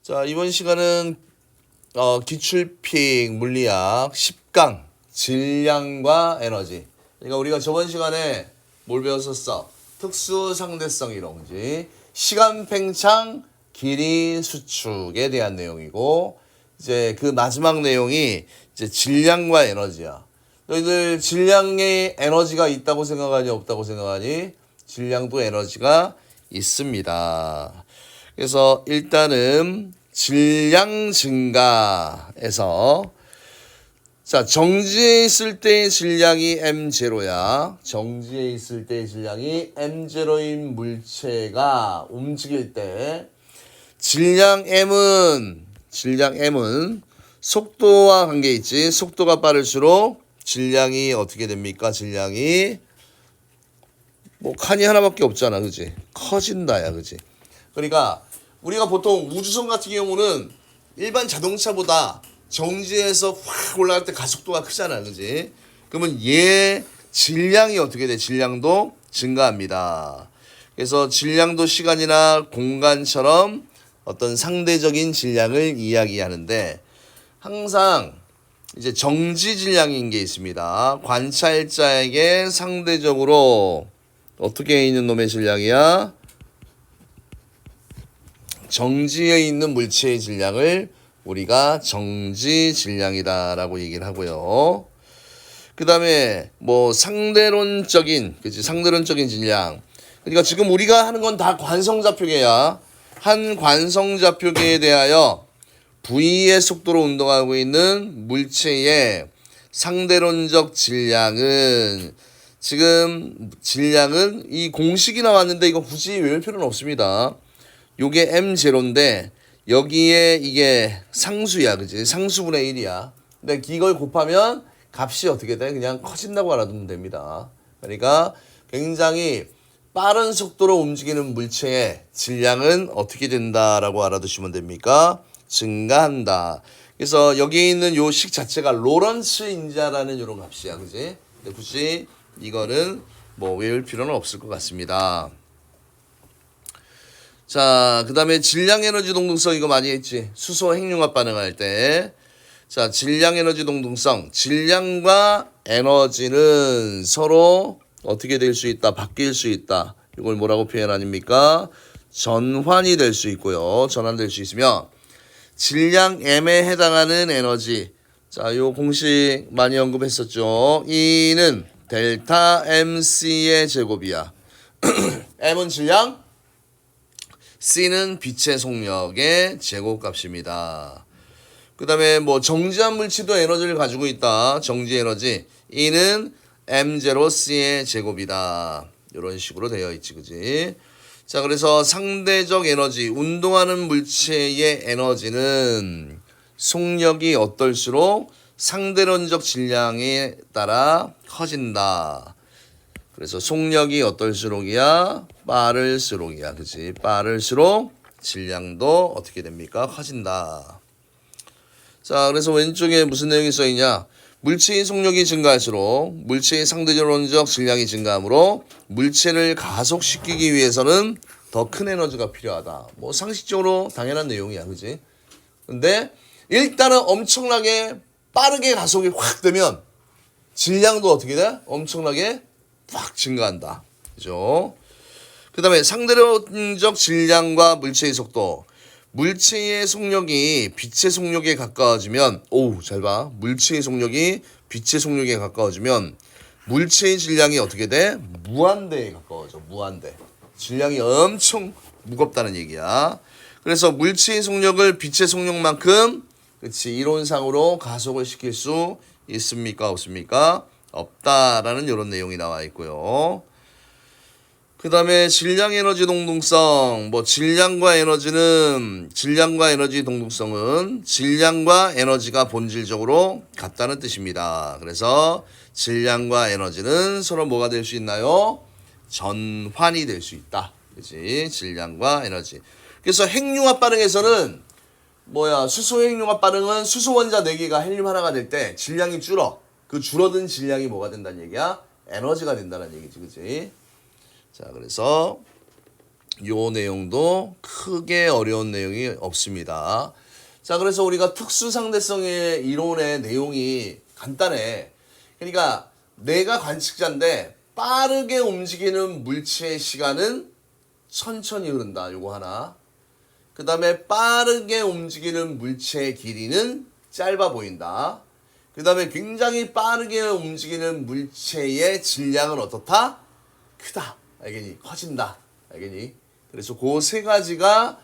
자, 이번 시간은 기출픽 물리학 10강 질량과 에너지. 그러니까 우리가 저번 시간에 뭘 배웠었어? 특수 상대성 이론지, 시간 팽창, 길이 수축에 대한 내용이고, 이제 그 마지막 내용이 이제 질량과 에너지야. 너희들 질량에 에너지가 있다고 생각하니 없다고 생각하니? 질량도 에너지가 있습니다. 그래서 일단은 질량 증가에서 자, 정지해 있을 때의 질량이 M0야. 정지해 있을 때의 질량이 M0인 물체가 움직일 때 질량 M은 속도와 관계 있지. 속도가 빠를수록 질량이 어떻게 됩니까? 질량이 뭐 칸이 하나밖에 없잖아. 그지? 커진다야. 그지? 그러니까 우리가 보통 우주선 같은 경우는 일반 자동차보다 정지해서 확 올라갈 때 가속도가 크잖아. 그지? 그러면 얘 질량이 어떻게 돼? 질량도 증가합니다. 그래서 질량도 시간이나 공간처럼 어떤 상대적인 질량을 이야기하는데 항상 이제 정지 질량인 게 있습니다. 관찰자에게 상대적으로 어떻게 있는 놈의 질량이야? 정지에 있는 물체의 질량을 우리가 정지 질량이다라고 얘기를 하고요. 그 다음에 뭐 상대론적인 질량. 그러니까 지금 우리가 하는 건 다 관성좌표계야. 한 관성좌표계에 대하여 V의 속도로 운동하고 있는 물체의 상대론적 질량은 지금 질량은 이 공식이 나왔는데 이거 굳이 외울 필요는 없습니다. 요게 M0인데 여기에 이게 상수야. 그지? 상수분의 1이야. 근데 이걸 곱하면 값이 어떻게 돼? 그냥 커진다고 알아두면 됩니다. 그러니까 굉장히 빠른 속도로 움직이는 물체의 질량은 어떻게 된다라고 알아두시면 됩니까? 증가한다. 그래서 여기에 있는 요 식 자체가 로런츠 인자라는 이런 값이야. 그지? 근데 굳이 이거는 뭐 외울 필요는 없을 것 같습니다. 자, 그 다음에 질량 에너지 동등성 이거 많이 했지. 수소 핵융합 반응할 때. 자, 질량 에너지 동등성. 질량과 에너지는 서로 어떻게 될 수 있다? 바뀔 수 있다. 이걸 뭐라고 표현 아닙니까? 전환이 될 수 있고요. 전환될 수 있으며 질량 M에 해당하는 에너지. 자, 요 공식 많이 언급했었죠. E는 델타 MC의 제곱이야. M은 질량, C는 빛의 속력의 제곱값입니다. 그 다음에 뭐 정지한 물체도 에너지를 가지고 있다. 정지 에너지. E는 M0C의 제곱이다. 이런 식으로 되어 있지. 그지? 자, 그래서 상대적 에너지, 운동하는 물체의 에너지는 속력이 어떨수록 상대론적 질량에 따라 커진다. 그래서 속력이 어떨수록이야? 빠를수록이야. 그치? 빠를수록 질량도 어떻게 됩니까? 커진다. 자, 그래서 왼쪽에 무슨 내용이 써있냐? 물체의 속력이 증가할수록 물체의 상대론적 질량이 증가하므로 물체를 가속시키기 위해서는 더 큰 에너지가 필요하다. 뭐 상식적으로 당연한 내용이야. 그치? 근데 일단은 엄청나게 빠르게 가속이 확 되면 질량도 어떻게 돼? 엄청나게 확 증가한다. 그죠? 그 다음에 상대론적 질량과 물체의 속도. 물체의 속력이 빛의 속력에 가까워지면, 잘 봐. 물체의 속력이 빛의 속력에 가까워지면, 물체의 질량이 어떻게 돼? 무한대에 가까워져. 무한대. 질량이 엄청 무겁다는 얘기야. 그래서 물체의 속력을 빛의 속력만큼, 그치, 이론상으로 가속을 시킬 수 있습니까? 없습니까? 없다라는 이런 내용이 나와 있고요. 그 다음에 질량 에너지 동등성. 뭐 질량과 에너지 동등성은 질량과 에너지가 본질적으로 같다는 뜻입니다. 그래서 질량과 에너지는 서로 뭐가 될 수 있나요? 전환이 될 수 있다. 그치? 질량과 에너지. 그래서 핵융합 반응에서는 수소 핵융합 반응은 수소 원자 4개가 헬륨 하나가 될 때 질량이 줄어. 그 줄어든 질량이 뭐가 된다는 얘기야? 에너지가 된다는 얘기지. 그치? 자, 그래서 요 내용도 크게 어려운 내용이 없습니다. 자, 그래서 우리가 특수상대성의 이론의 내용이 간단해. 그러니까 내가 관측자인데 빠르게 움직이는 물체의 시간은 천천히 흐른다. 요거 하나. 그 다음에 빠르게 움직이는 물체의 길이는 짧아 보인다. 그 다음에 굉장히 빠르게 움직이는 물체의 질량은 어떻다? 크다. 알겠니? 커진다. 알겠니? 그래서 그 세 가지가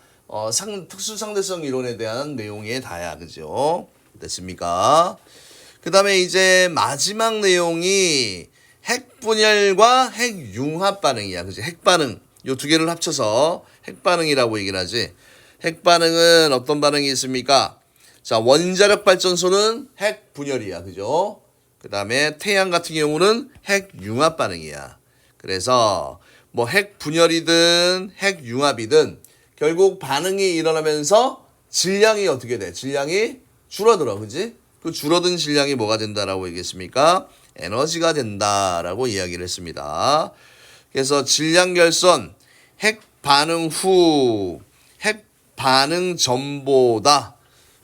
특수상대성 이론에 대한 내용이 다야. 그죠? 됐습니까? 그 다음에 이제 마지막 내용이 핵분열과 핵융합 반응이야. 그지? 핵반응. 요 두 개를 합쳐서 핵반응이라고 얘기를 하지. 핵반응은 어떤 반응이 있습니까? 자, 원자력 발전소는 핵분열이야. 그죠? 그 다음에 태양 같은 경우는 핵융합 반응이야. 그래서 뭐 핵분열이든 핵융합이든 결국 반응이 일어나면서 질량이 어떻게 돼? 질량이 줄어들어. 그지? 그 줄어든 질량이 뭐가 된다라고 얘기했습니까? 에너지가 된다라고 이야기를 했습니다. 그래서 질량 결선, 핵 반응 후, 핵 반응 전보다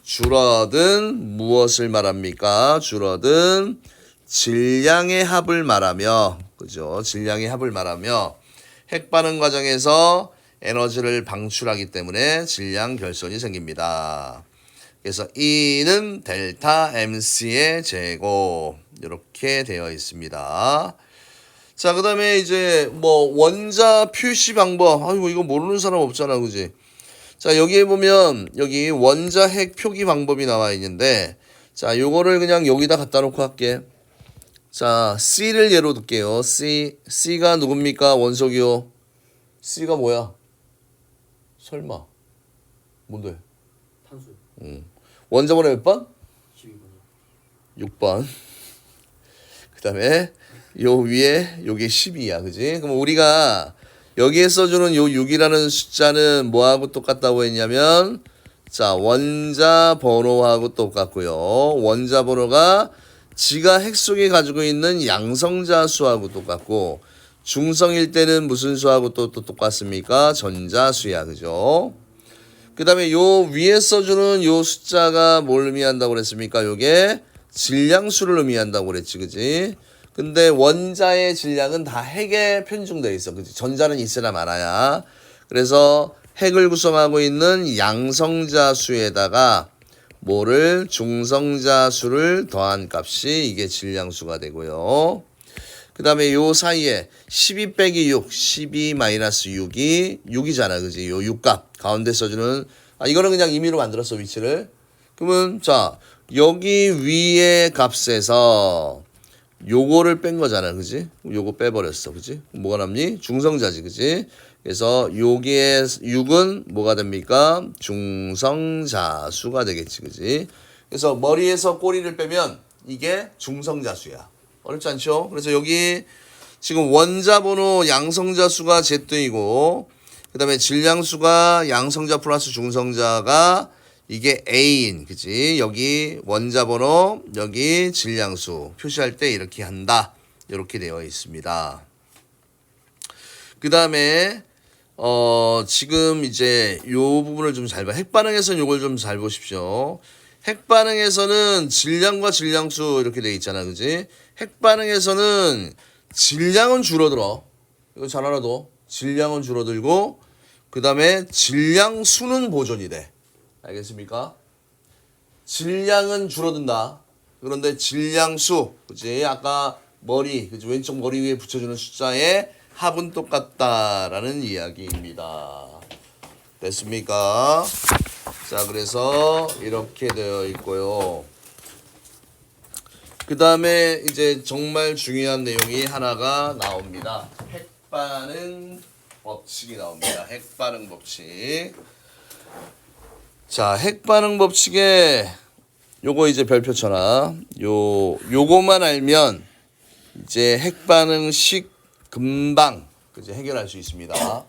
줄어든 무엇을 말합니까? 줄어든 질량의 합을 말하며, 그죠? 질량의 합을 말하며 핵 반응 과정에서 에너지를 방출하기 때문에 질량 결손이 생깁니다. 그래서 E는 델타 MC의 제곱 이렇게 되어 있습니다. 자, 그 다음에 이제 뭐 원자 표시 방법. 아이고 이거 모르는 사람 없잖아, 그지? 자, 여기에 보면 여기 원자 핵 표기 방법이 나와 있는데, 자, 요거를 그냥 여기다 갖다 놓고 할게. 자, C를 예로 들게요. C가 누굽니까? 원소기호. C가 뭐야? 설마 뭔데? 탄수. 원자번호 몇 번? 12번이요. 6번. 그 다음에 요 위에 요게 12야. 그지? 그럼 우리가 여기에 써주는 요 6이라는 숫자는 뭐하고 똑같다고 했냐면, 자, 원자 번호하고 똑같고요. 원자 번호가 지가 핵 속에 가지고 있는 양성자 수하고 똑같고, 중성일 때는 무슨 수하고 또 똑같습니까? 전자수야. 그죠? 그 다음에 요 위에 써주는 요 숫자가 뭘 의미한다고 그랬습니까? 요게 질량수를 의미한다고 그랬지. 그지? 근데 원자의 질량은 다 핵에 편중되어 있어. 그치? 전자는 있으나 말아야. 그래서 핵을 구성하고 있는 양성자 수에다가 뭐를 중성자 수를 더한 값이 이게 질량수가 되고요. 그 다음에 요 사이에 12 빼기 6, 12 마이너스 6이 6이잖아. 그지? 요 6값 가운데 써주는, 이거는 그냥 임의로 만들었어, 위치를. 그러면 자, 여기 위의 값에서 요거를 뺀 거잖아. 그지? 요거 빼버렸어. 그지? 뭐가 남니? 중성자지. 그지? 그래서 여기에 6은 뭐가 됩니까? 중성자수가 되겠지. 그지? 그래서 머리에서 꼬리를 빼면 이게 중성자수야. 어렵지 않죠? 그래서 여기 지금 원자 번호 양성자수가 Z이고, 그 다음에 질량수가 양성자 플러스 중성자가 이게 A인, 그치? 여기 원자 번호, 여기 질량수 표시할 때 이렇게 한다. 이렇게 되어 있습니다. 그 다음에 지금 이제 요 부분을 좀 잘 봐. 핵반응에서는 요걸 좀 잘 보십시오. 핵반응에서는 질량과 질량수 이렇게 돼 있잖아. 그지? 핵반응에서는 질량은 줄어들어. 이거 잘 알아둬. 질량은 줄어들고, 그 다음에 질량수는 보존이 돼. 알겠습니까? 질량은 줄어든다. 그런데 질량수, 그지? 아까 머리, 그지? 왼쪽 머리 위에 붙여주는 숫자의 합은 똑같다라는 이야기입니다. 됐습니까? 자, 그래서 이렇게 되어 있고요. 그 다음에 이제 정말 중요한 내용이 하나가 나옵니다. 핵반응 법칙이 나옵니다. 핵반응 법칙. 자, 핵반응 법칙에 요거 이제 별표 쳐놔. 요거만 알면 이제 핵반응식 금방 그제 해결할 수 있습니다.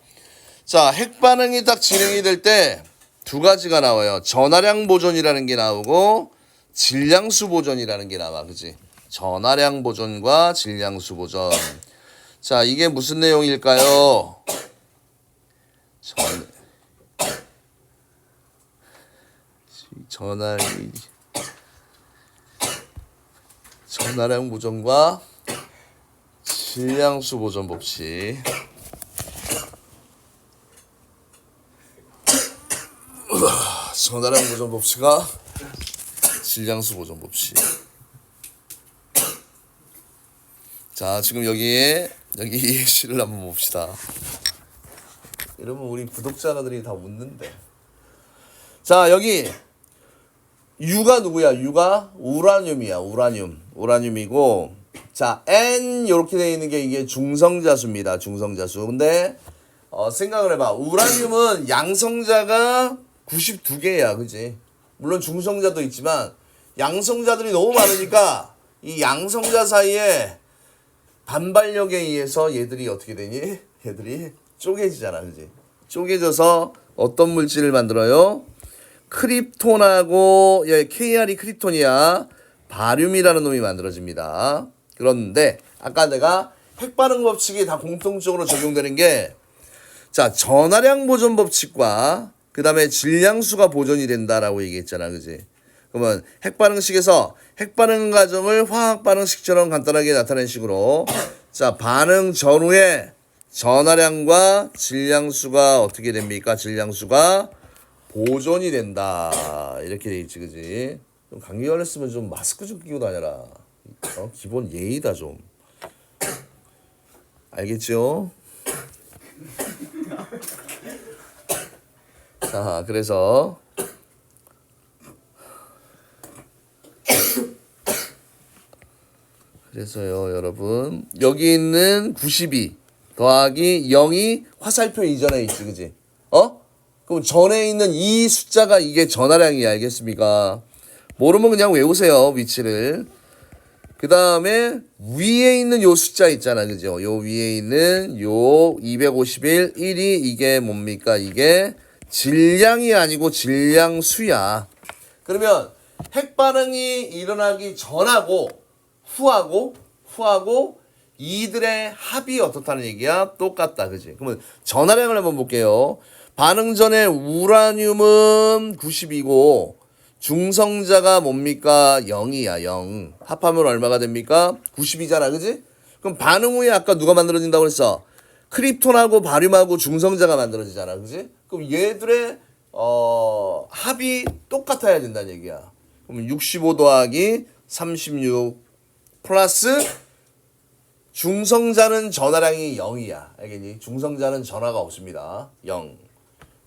자, 핵반응이 딱 진행이 될 때 두 가지가 나와요. 전하량 보존이라는 게 나오고 질량수 보존이라는 게 나와. 그지? 전하량 보존과 질량수 보존. 자, 이게 무슨 내용일까요? 전하량 보존과 질량수 보존 법칙. 전하량 보존 법칙과 질량수 보존 법칙. 자, 지금 여기 예시를 한번 봅시다. 이러면 우리 구독자들이 다 웃는데. 자, 여기 U가 누구야? U가 우라늄이야. 우라늄이고, 자, N 이렇게 되어 있는 게 이게 중성자수입니다. 중성자수. 근데 생각을 해봐. 우라늄은 양성자가 92개야, 그지? 물론 중성자도 있지만 양성자들이 너무 많으니까 이 양성자 사이에 반발력에 의해서 얘들이 어떻게 되니? 얘들이 쪼개지잖아, 그지? 쪼개져서 어떤 물질을 만들어요? 크립톤하고 KR이 크립톤이야. 바륨이라는 놈이 만들어집니다. 그런데 아까 내가 핵반응 법칙이 다 공통적으로 적용되는 게, 자, 전하량 보존 법칙과 그 다음에 질량수가 보존이 된다라고 얘기했잖아, 그지? 그러면 핵반응식에서 핵반응 과정을 화학반응식처럼 간단하게 나타낸 식으로, 자, 반응 전후에 전하량과 질량수가 어떻게 됩니까? 질량수가 보존이 된다. 이렇게 돼 있지, 그지? 좀 감기 걸렸으면 좀 마스크 좀 끼고 다녀라. 기본 예의다 좀. 알겠죠? 자, 그래서요, 여러분, 여기 있는 92 더하기 0이 화살표 이전에 있지, 그지? 그럼 전에 있는 이 숫자가 이게 전하량이야, 알겠습니까? 모르면 그냥 외우세요, 위치를. 그 다음에 위에 있는 요 숫자 있잖아, 그죠? 요 위에 있는 요 251, 1이 이게 뭡니까? 이게 질량이 아니고 질량수야. 그러면 핵반응이 일어나기 전하고 후하고 이들의 합이 어떻다는 얘기야? 똑같다, 그지? 그러면 전하량을 한번 볼게요. 반응 전에 우라늄은 90이고 중성자가 뭡니까? 0이야, 0. 합하면 얼마가 됩니까? 90이잖아, 그지? 그럼 반응 후에 아까 누가 만들어진다고 그랬어? 크립톤하고 바륨하고 중성자가 만들어지잖아, 그지? 그럼 얘들의 합이 똑같아야 된다는 얘기야. 그럼 65 더하기 36 플러스 중성자는 전하량이 0이야. 알겠니? 중성자는 전하가 없습니다. 0.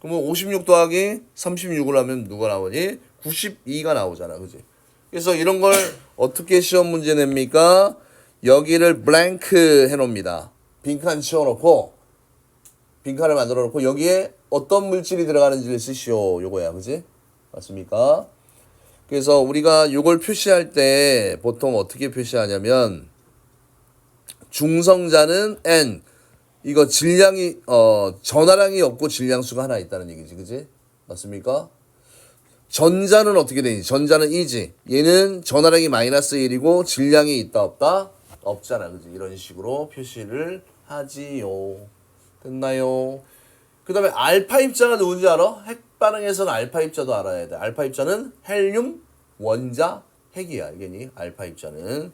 그러면 56 더하기 36을 하면 누가 나오니? 92가 나오잖아, 그지? 그래서 이런 걸 어떻게 시험 문제 냅니까? 여기를 블랭크 해놓습니다. 빈칸 치워놓고, 빈칸을 만들어 놓고, 여기에 어떤 물질이 들어가는지를 쓰시오. 요거야, 그지? 맞습니까? 그래서 우리가 요걸 표시할 때 보통 어떻게 표시하냐면, 중성자는 N, 이거 질량이, 전하량이 없고 질량수가 하나 있다는 얘기지, 그지? 맞습니까? 전자는 어떻게 되니? 전자는 2지. 얘는 전하량이 마이너스 1이고 질량이 있다 없다? 없잖아, 그지? 이런 식으로 표시를 하지요. 됐나요? 그 다음에 알파 입자가 누군지 알아? 핵반응에서는 알파 입자도 알아야 돼. 알파 입자는 헬륨, 원자, 핵이야, 알겠니? 알파 입자는.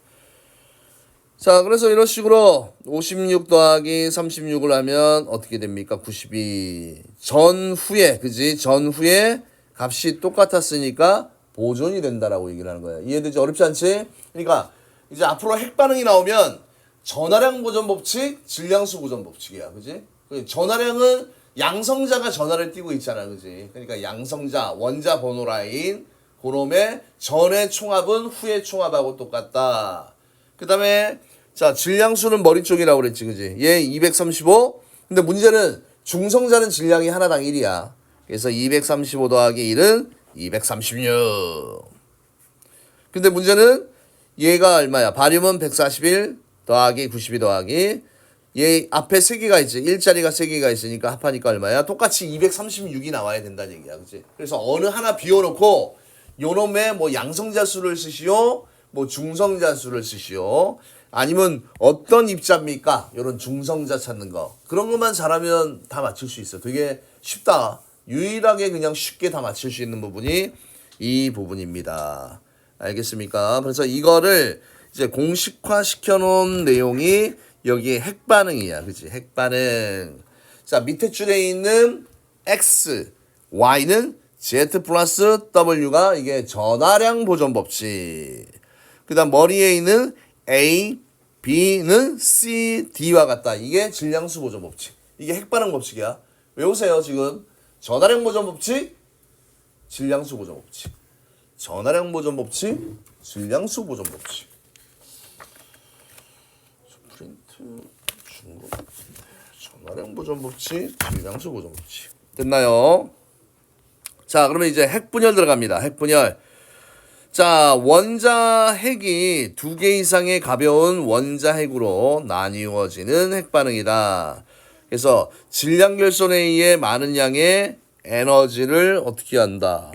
자, 그래서 이런 식으로 56 더하기 36을 하면 어떻게 됩니까? 92. 전후에, 그지? 전후에 값이 똑같았으니까 보존이 된다라고 얘기를 하는 거야. 이해되지? 어렵지 않지? 그러니까 이제 앞으로 핵반응이 나오면 전하량 보존 법칙, 질량수 보존 법칙이야. 그지? 전하량은 양성자가 전하를 띠고 있잖아. 그지? 그러니까 양성자, 원자 번호 라인, 그놈의 전의 총합은 후의 총합하고 똑같다. 그 다음에 자, 질량수는 머리 쪽이라고 그랬지, 그지? 얘 235. 근데 문제는 중성자는 질량이 하나당 1이야. 그래서 235 더하기 1은 236. 근데 문제는 얘가 얼마야? 바륨은 141 더하기 92 더하기 얘 앞에 3개가 있지. 1자리가 3개가 있으니까 합하니까 얼마야? 똑같이 236이 나와야 된다는 얘기야, 그지? 그래서 어느 하나 비워놓고 요놈의 뭐 양성자 수를 쓰시오, 뭐 중성자 수를 쓰시오, 아니면 어떤 입자입니까? 이런 중성자 찾는 거. 그런 것만 잘하면 다 맞출 수 있어. 되게 쉽다. 유일하게 그냥 쉽게 다 맞출 수 있는 부분이 이 부분입니다. 알겠습니까? 그래서 이거를 이제 공식화 시켜놓은 내용이 여기 핵반응이야. 그치? 핵반응. 자, 밑에 줄에 있는 X, Y는 Z 플러스 W가 이게 전하량 보존 법칙. 그 다음 머리에 있는 A, B는 C, D와 같다. 이게 질량수 보존 법칙. 이게 핵반응 법칙이야. 외우세요, 지금. 전하량 보존 법칙, 질량수 보존 법칙. 전하량 보존 법칙, 질량수 보존 법칙. 프린트 준거 전하량 보존 법칙, 질량수 보존 법칙. 됐나요? 자, 그러면 이제 핵분열 들어갑니다. 핵분열. 자, 원자 핵이 2개 이상의 가벼운 원자 핵으로 나뉘어지는 핵반응이다. 그래서 질량 결손에 의해 많은 양의 에너지를 어떻게 한다?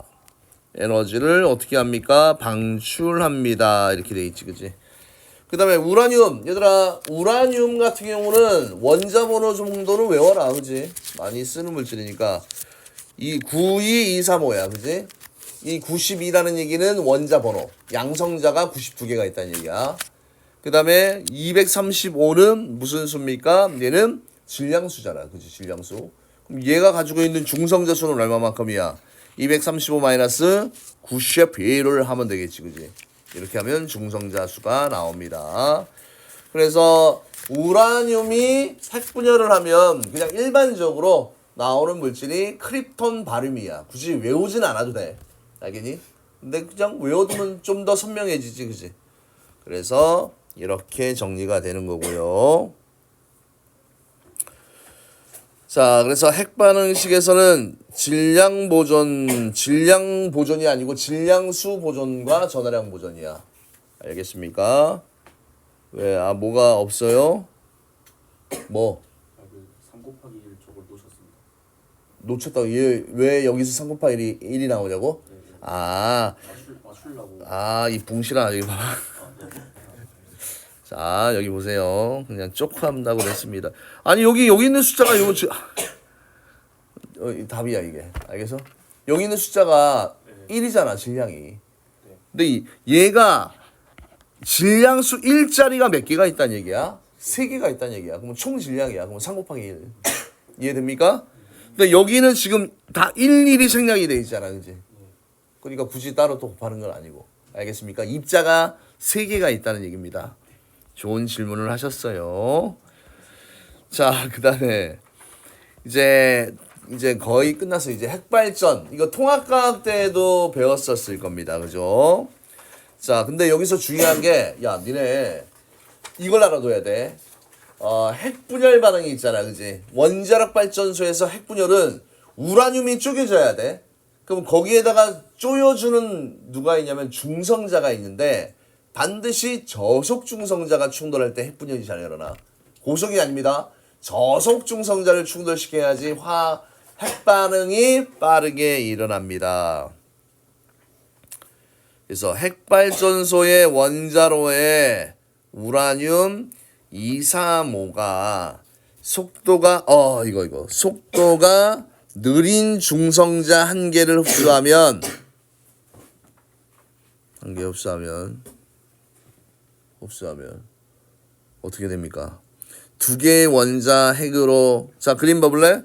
에너지를 어떻게 합니까? 방출합니다. 이렇게 돼 있지, 그지? 그 다음에 우라늄. 얘들아, 우라늄 같은 경우는 원자 번호 정도는 외워라, 그지? 많이 쓰는 물질이니까. 이 92235야, 그지? 이 92라는 얘기는 원자 번호. 양성자가 92개가 있다는 얘기야. 그 다음에 235는 무슨 수입니까? 얘는 질량수잖아. 그지? 질량수. 그럼 얘가 가지고 있는 중성자 수는 얼마만큼이야? 235 마이너스 92를 하면 되겠지. 그지? 이렇게 하면 중성자 수가 나옵니다. 그래서 우라늄이 핵분열을 하면 그냥 일반적으로 나오는 물질이 크립톤 바륨이야. 굳이 외우진 않아도 돼. 알겠니? 근데 그냥 외워두면 좀 더 선명해지지, 그지? 그래서 이렇게 정리가 되는 거고요. 자, 그래서 핵반응식에서는 질량 보존이 아니고 질량수 보존과 전하량 보존이야. 알겠습니까? 왜, 뭐가 없어요? 뭐? 그 3 곱하기 1 저걸 놓쳤습니다. 놓쳤다고? 얘 왜 여기서 3 곱하기 1이 나오냐고? 네, 네. 맞추려고. 이 붕실아, 여기 봐봐. 자, 여기 보세요. 그냥 쪽한다고 그랬습니다. 아니, 여기 있는 숫자가 답이야, 이게. 알겠어? 여기 있는 숫자가 1이잖아, 질량이. 근데 얘가 질량수 1자리가 몇 개가 있다는 얘기야? 3개가 있다는 얘기야. 그러면 총 질량이야. 그러면 3 곱하기 1. 이해됩니까? 근데 여기는 지금 다 일일이 생략이 돼 있잖아, 그지? 그러니까 굳이 따로 또 곱하는 건 아니고. 알겠습니까? 입자가 3개가 있다는 얘기입니다. 좋은 질문을 하셨어요. 자, 그 다음에 이제 거의 끝났어요. 이제 핵발전. 이거 통합과학 때도 배웠었을 겁니다. 그죠? 자, 근데 여기서 중요한 게, 야, 니네 이걸 알아둬야 돼. 핵분열 반응이 있잖아. 그지? 원자력 발전소에서 핵분열은 우라늄이 쪼개져야 돼. 그럼 거기에다가 쪼여주는 누가 있냐면 중성자가 있는데 반드시 저속 중성자가 충돌할 때 핵분열이 잘 일어나. 고속이 아닙니다. 저속 중성자를 충돌시켜야지 핵반응이 빠르게 일어납니다. 그래서 핵발전소의 원자로에 우라늄 235가 속도가 속도가 느린 중성자 한 개를 흡수하면 어떻게 됩니까? 2개의 원자 핵으로 자 그림 봐볼래?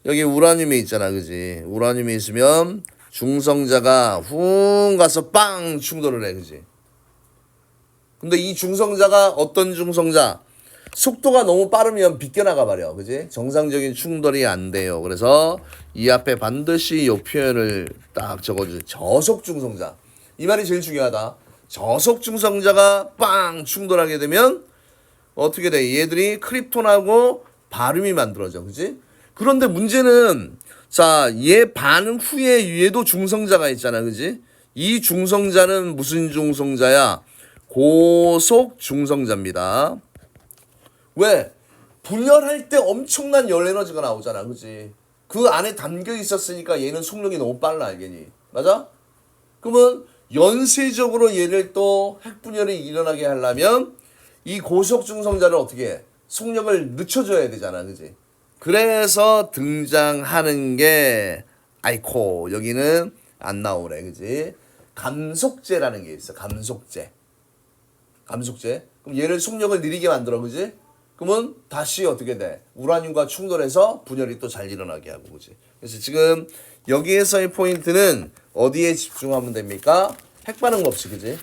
여기 우라늄이 있잖아, 그지? 우라늄이 있으면 중성자가 훅 가서 빵 충돌을 해, 그지? 근데 이 중성자가 어떤 중성자? 속도가 너무 빠르면 비껴나가 버려, 그지? 정상적인 충돌이 안 돼요. 그래서 이 앞에 반드시 이 표현을 딱 적어줘. 저속 중성자. 이 말이 제일 중요하다. 저속 중성자가 빵 충돌하게 되면 어떻게 돼? 얘들이 크립톤하고 바륨이 만들어져, 그지? 그런데 문제는 자, 얘 반응 후에 얘도 중성자가 있잖아, 그지? 이 중성자는 무슨 중성자야? 고속 중성자입니다. 왜? 분열할 때 엄청난 열 에너지가 나오잖아, 그지? 그 안에 담겨 있었으니까 얘는 속력이 너무 빨라, 알겠니? 맞아? 그러면 연쇄적으로 얘를 또 핵분열이 일어나게 하려면 이 고속 중성자를 어떻게 해? 속력을 늦춰줘야 되잖아, 그지? 그래서 등장하는 게 아이코 여기는 안 나오네, 그지? 감속제라는 게 있어. 감속제. 그럼 얘를 속력을 느리게 만들어, 그지? 그러면 다시 어떻게 돼? 우라늄과 충돌해서 분열이 또 잘 일어나게 하고, 그지? 그래서 지금 여기에서의 포인트는 어디에 집중하면 됩니까? 핵반응 법칙, 그지?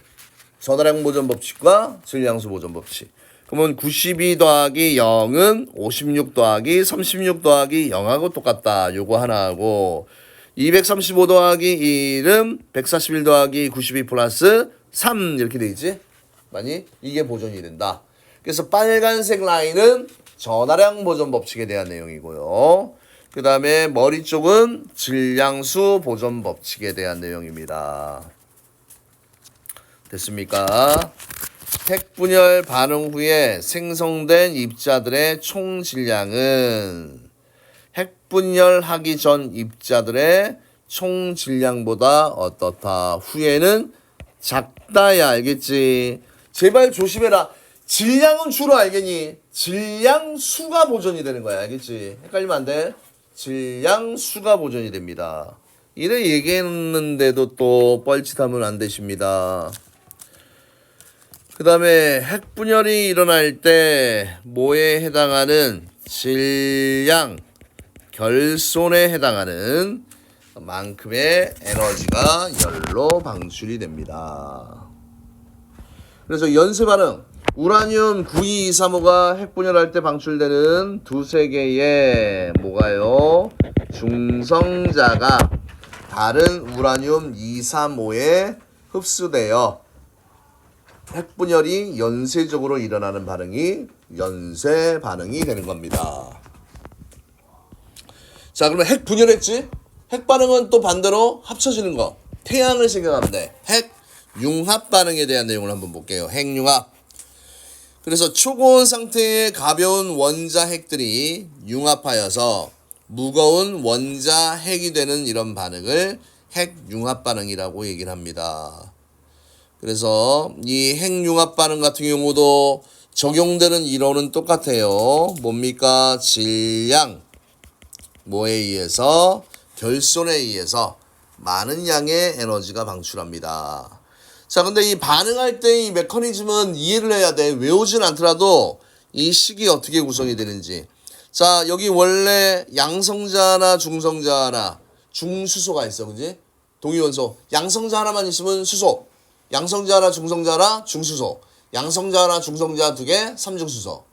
전하량 보존 법칙과 질량수 보존 법칙. 그러면 92 더하기 0은 56 더하기 36 더하기 0하고 똑같다. 요거 하나 하고 235 더하기 1은 141 더하기 92 플러스 3 이렇게 돼 있지? 많이 이게 보존이 된다. 그래서 빨간색 라인은 전하량 보존 법칙에 대한 내용이고요. 그 다음에 머리 쪽은 질량수 보존 법칙에 대한 내용입니다. 됐습니까? 핵분열 반응 후에 생성된 입자들의 총 질량은 핵분열하기 전 입자들의 총 질량보다 어떻다. 후에는 작다야, 알겠지? 제발 조심해라. 질량은 주로 알겠니? 질량수가 보존이 되는 거야, 알겠지? 헷갈리면 안 돼. 질량수가 보존이 됩니다. 이래 얘기했는데도 또 뻘짓하면 안 되십니다. 그 다음에 핵분열이 일어날 때 뭐에 해당하는 질량, 결손에 해당하는 만큼의 에너지가 열로 방출이 됩니다. 그래서 연쇄 반응, 우라늄 92235가 핵분열할 때 방출되는 두세 개의 뭐가요? 중성자가 다른 우라늄 235에 흡수되어 핵분열이 연쇄적으로 일어나는 반응이 연쇄 반응이 되는 겁니다. 자, 그러면 핵분열했지? 핵반응은 또 반대로 합쳐지는 거. 태양을 생각하면 돼. 핵융합 반응에 대한 내용을 한번 볼게요. 핵융합. 그래서 초고온 상태의 가벼운 원자 핵들이 융합하여서 무거운 원자 핵이 되는 이런 반응을 핵융합 반응이라고 얘기를 합니다. 그래서 이 핵융합 반응 같은 경우도 적용되는 이론은 똑같아요. 뭡니까? 질량, 뭐에 의해서? 결손에 의해서 많은 양의 에너지가 방출합니다. 자, 근데 이 반응할 때 이 메커니즘은 이해를 해야 돼. 외우진 않더라도 이 식이 어떻게 구성이 되는지. 자, 여기 원래 양성자 하나, 중성자 하나, 중수소가 있어, 그지? 동위원소. 양성자 하나만 있으면 수소. 양성자 하나, 중성자 하나, 중수소. 양성자 하나, 중성자 두 개, 삼중수소.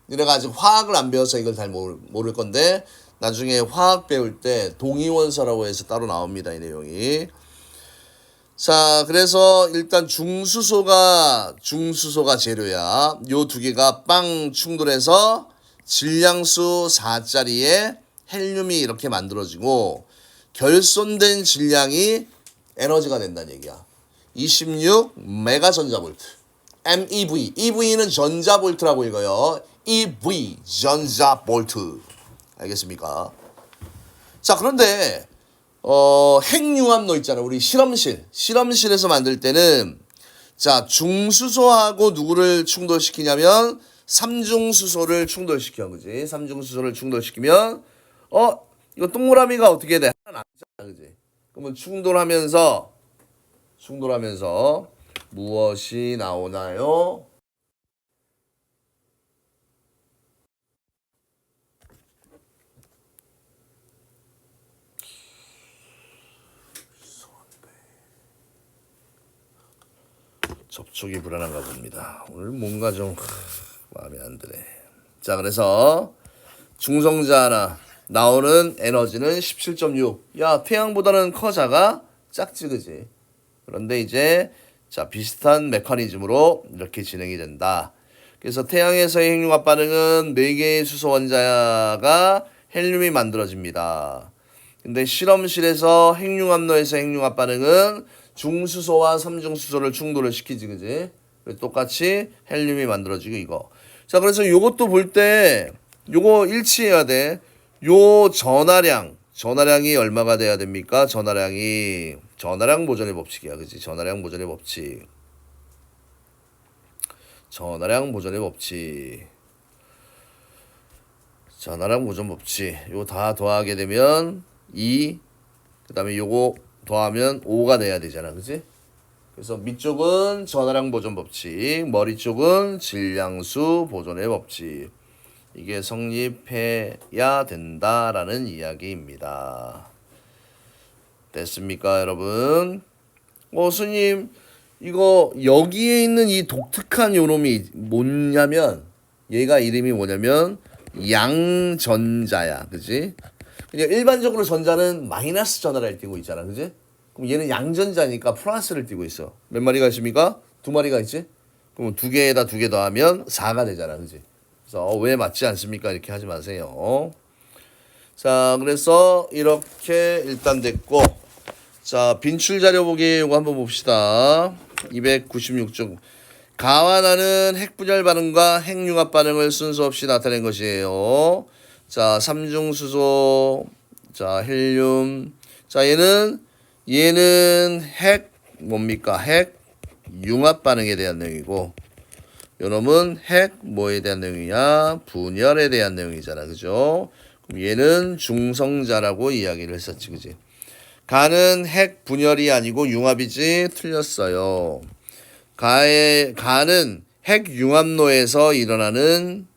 내가 아직 화학을 안 배워서 이걸 잘 모를 건데 나중에 화학 배울 때 동위원소라고 해서 따로 나옵니다, 이 내용이. 자, 그래서 일단 중수소가 재료야. 요 두 개가 빵 충돌해서 질량수 4짜리의 헬륨이 이렇게 만들어지고 결손된 질량이 에너지가 된다는 얘기야. 26 메가 전자볼트. MEV. EV는 전자볼트라고 읽어요. EV 전자볼트. 알겠습니까? 자, 그런데 핵융합로 있잖아. 우리 실험실에서 만들 때는 자, 중수소하고 누구를 충돌시키냐면 삼중수소를 충돌시켜. 그지? 삼중수소를 충돌시키면 이거 동그라미가 어떻게 돼? 하나 남잖아. 그지? 그러면 충돌하면서 무엇이 나오나요? 접촉이 불안한가 봅니다. 오늘 뭔가 좀 마음에 안 드네. 자, 그래서 중성자 하나 나오는 에너지는 17.6. 야, 태양보다는 커 작아? 작지, 그지? 그런데 이제 자, 비슷한 메커니즘으로 이렇게 진행이 된다. 그래서 태양에서의 핵융합 반응은 4개의 수소 원자가 헬륨이 만들어집니다. 근데 실험실에서 핵융합로에서 핵융합 반응은 중수소와 삼중수소를 충돌을 시키지, 그지? 똑같이 헬륨이 만들어지고 이거. 자, 그래서 요것도 볼 때 요거 일치해야 돼. 요 전하량이 얼마가 돼야 됩니까? 전하량 보존의 법칙이야, 그지? 전하량 보존의 법칙. 전하랑 보존 법칙. 요거 다 더하게 되면 2, 그다음에 요거 더하면 5가 돼야 되잖아. 그지? 그래서 밑쪽은 전하랑 보존 법칙, 머리 쪽은 질량수 보존의 법칙. 이게 성립해야 된다라는 이야기입니다. 됐습니까, 여러분? 스님, 이거 여기에 있는 이 독특한 요놈이 뭐냐면, 얘가 이름이 뭐냐면 양전자야, 그지? 그냥 일반적으로 전자는 마이너스 전하를 띄고 있잖아, 그지? 그럼 얘는 양전자니까 플러스를 띄고 있어. 몇 마리가 있습니까? 2마리가 있지? 그럼 2개에다 2개 더하면 4가 되잖아, 그지? 그래서 왜 맞지 않습니까? 이렇게 하지 마세요. 자, 그래서 이렇게 일단 됐고, 자, 빈출 자료 보기 이거 한번 봅시다. 296쪽. 가와 나는 핵분열 반응과 핵융합 반응을 순서 없이 나타낸 것이에요. 자, 삼중수소, 자, 헬륨. 자, 얘는 핵 뭡니까? 핵 융합 반응에 대한 내용이고, 요놈은 핵 뭐에 대한 내용이냐? 분열에 대한 내용이잖아, 그죠? 그럼 얘는 중성자라고 이야기를 했었지, 그지? 가는 핵 분열이 아니고 융합이지. 틀렸어요. 가는 핵 융합로에서 일어나는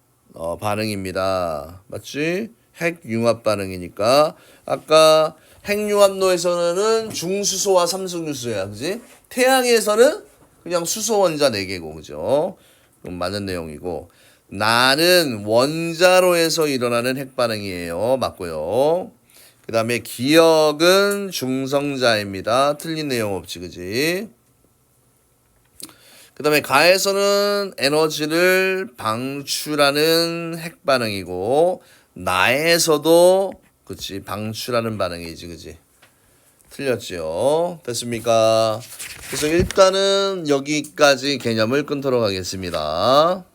반응입니다. 맞지? 핵 융합 반응이니까 아까 핵 융합로에서는 중수소와 삼중유소야, 그지? 태양에서는 그냥 수소 원자 4개고, 그죠? 그럼 맞는 내용이고, 나는 원자로에서 일어나는 핵 반응이에요. 맞고요. 그 다음에 기억은 중성자입니다. 틀린 내용 없지, 그지? 그 다음에 가에서는 에너지를 방출하는 핵 반응이고, 나에서도, 그치, 방출하는 반응이지, 그지? 틀렸죠? 됐습니까? 그래서 일단은 여기까지 개념을 끊도록 하겠습니다.